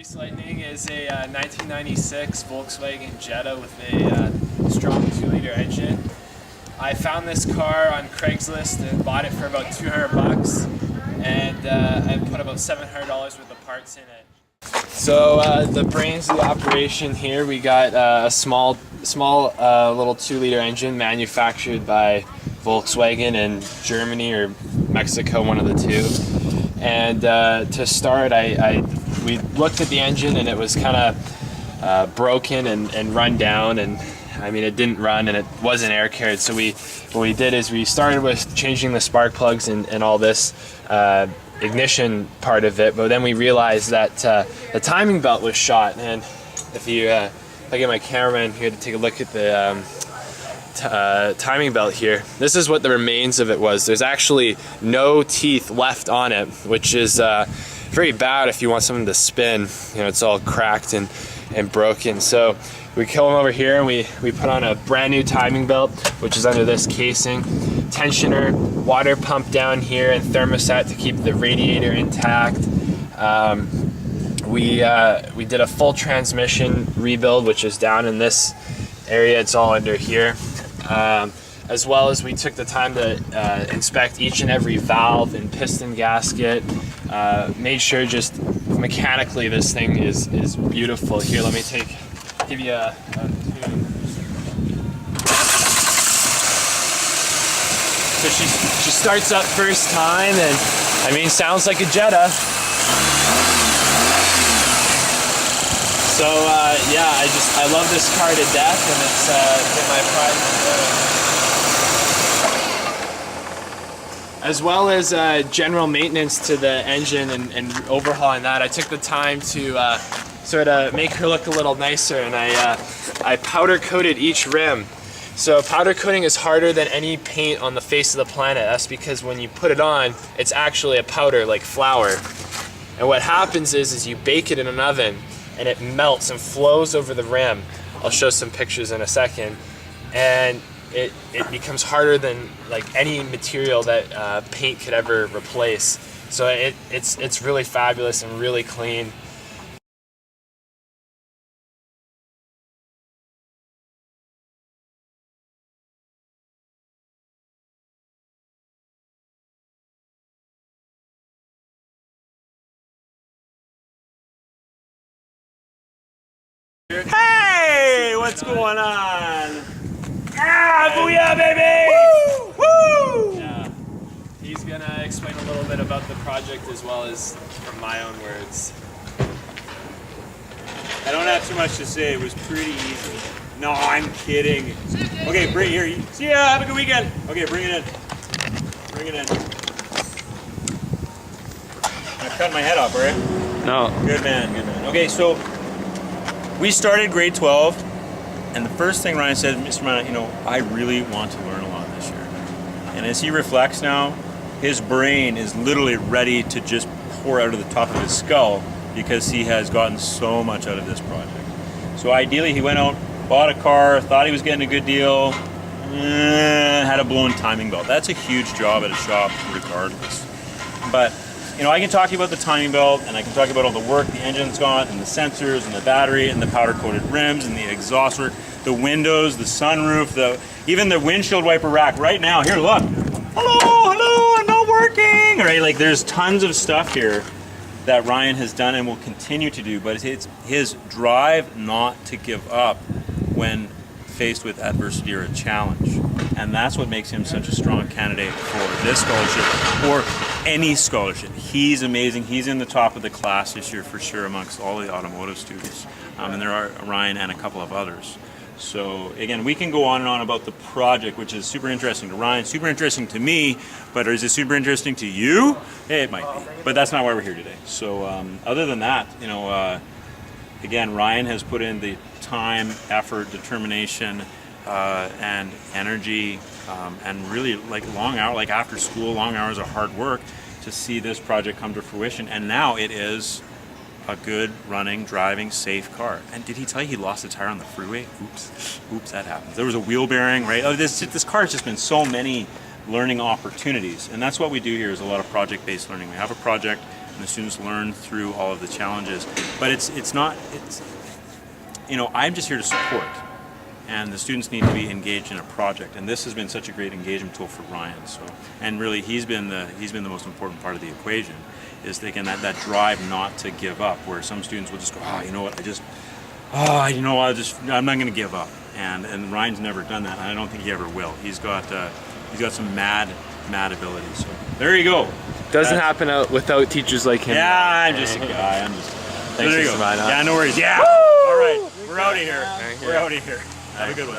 Grease Lightning is a 1996 Volkswagen Jetta with a strong 2-liter engine. I found this car on Craigslist and bought it for about $200, and I put about $700 worth of parts in it. So the brains of the operation here, we got a small little 2-liter engine manufactured by Volkswagen in Germany or Mexico, one of the two. And to start, we looked at the engine and it was kind of broken and run down, and I mean it didn't run and it wasn't air carried. So what we did is we started with changing the spark plugs and all this ignition part of it, but then we realized that the timing belt was shot. And if I get my cameraman here to take a look at the timing belt here, this is what the remains of it was. There's actually no teeth left on it, which is very bad if you want something to spin. You know, it's all cracked and broken. So we kill them over here and we put on a brand new timing belt, which is under this casing, tensioner, water pump down here, and thermostat to keep the radiator intact. We did a full transmission rebuild, which is down in this area. It's all under here. As well as we took the time to inspect each and every valve and piston gasket, made sure just mechanically this thing is beautiful. Here, let me give you a tune. So she starts up first time, and I mean, sounds like a Jetta. So yeah, I love this car to death, and it's been my pride and joy. As well as general maintenance to the engine and overhauling that, I took the time to sort of make her look a little nicer, and I powder coated each rim. So powder coating is harder than any paint on the face of the planet. That's because when you put it on, it's actually a powder like flour. And what happens is you bake it in an oven, and it melts and flows over the rim. I'll show some pictures in a second. And it becomes harder than like any material that paint could ever replace. So it's really fabulous and really clean. Hey, what's going on? Ah, booyah, baby! Woo! Woo! Yeah. He's gonna explain a little bit about the project as well as from my own words. I don't have too much to say. It was pretty easy. No, I'm kidding. Okay, bring here. See ya. Have a good weekend. Okay, bring it in. Bring it in. I'm gonna cut my head off, right? No. Good man. Good man. Okay, so we started grade 12, and the first thing Ryan said, Mr. Ryan, you know, I really want to learn a lot this year. And as he reflects now, his brain is literally ready to just pour out of the top of his skull because he has gotten so much out of this project. So ideally, he went out, bought a car, thought he was getting a good deal, had a blown timing belt. That's a huge job at a shop regardless. But you know, I can talk to you about the timing belt, and I can talk about all the work the engine's got, and the sensors, and the battery, and the powder-coated rims, and the exhaust work, the windows, the sunroof, even the windshield wiper rack. Right now, here, look. Hello, I'm not working. Right, like there's tons of stuff here that Ryan has done and will continue to do, but it's his drive not to give up when faced with adversity or a challenge. And that's what makes him such a strong candidate for this scholarship or any scholarship. He's amazing. He's in the top of the class this year for sure amongst all the automotive students. And there are Ryan and a couple of others. So again, we can go on and on about the project, which is super interesting to Ryan, super interesting to me, but is it super interesting to you? It might be, but that's not why we're here today. So other than that, you know, again, Ryan has put in the time, effort, determination, and energy, and really like long hours, like after school, long hours of hard work to see this project come to fruition. And now it is a good running, driving, safe car. And did he tell you he lost a tire on the freeway? Oops, that happens. There was a wheel bearing, right? Oh, this car has just been so many learning opportunities. And that's what we do here is a lot of project-based learning. We have a project, and and the students learn through all of the challenges. But it's not, you know, I'm just here to support, and the students need to be engaged in a project, and this has been such a great engagement tool for Ryan. So, and really he's been the most important part of the equation, is again that drive not to give up, where some students will just go, oh, you know what, I'm not going to give up. And Ryan's never done that, and I don't think he ever will. He's got some mad ability. So there you go. Doesn't happen without teachers like him. Yeah, I'm just a guy. Thanks, so there you go. Mr. Minot. Yeah, no worries. Yeah. Woo! All right, we're out of here. We're out of here. Have a good one.